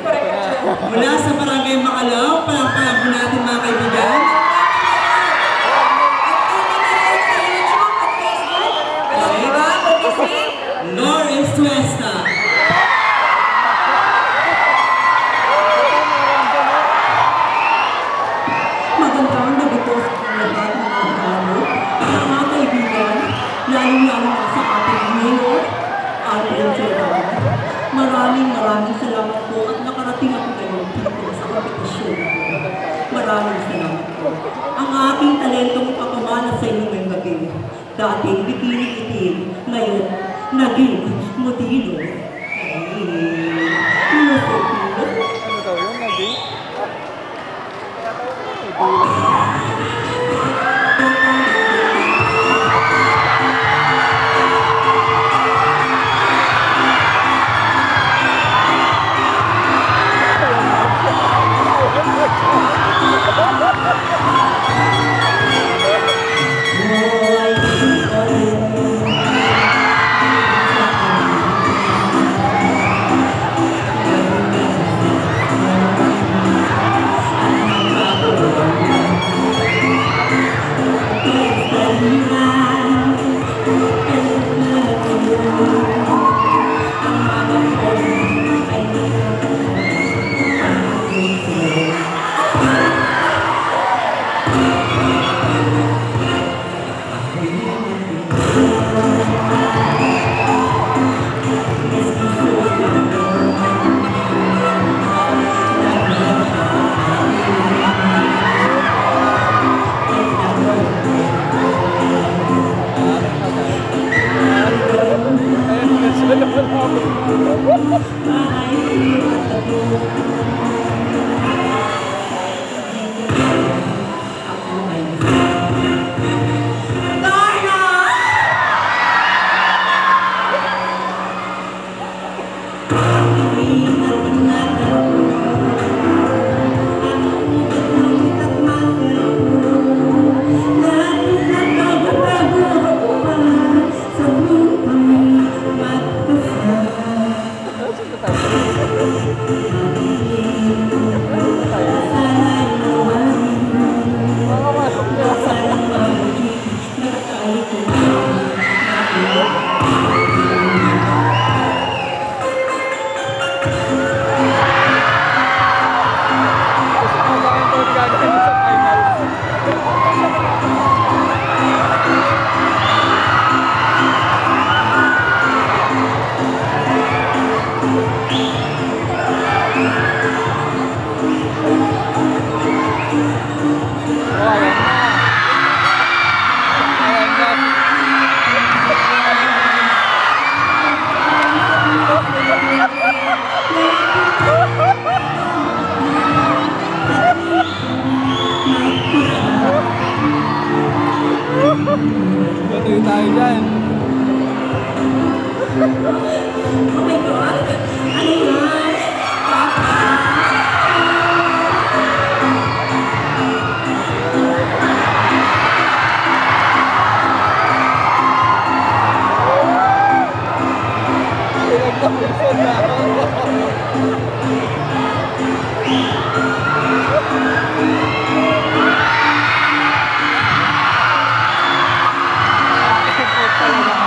Mula sa Barangay Macalaw, palangpalang po natin mga kaibigan. Lawrence Tuesta. Magandang gabi po sa lahat ng mga kaibigan, lalong-lalo na sa ating mayor, Alvin Figueroa. Maraming salamat po at nakarating ako ngayon dito sa kompetisyon. Maraming salamat po. Ang aking talentong ipapamana sa inyo ngayong gabi, dating bikini-itim, ngayon naging modelo. Ano daw yun, naging? Patuloy tayo dyan. Oh my God! Ano yan? Papa!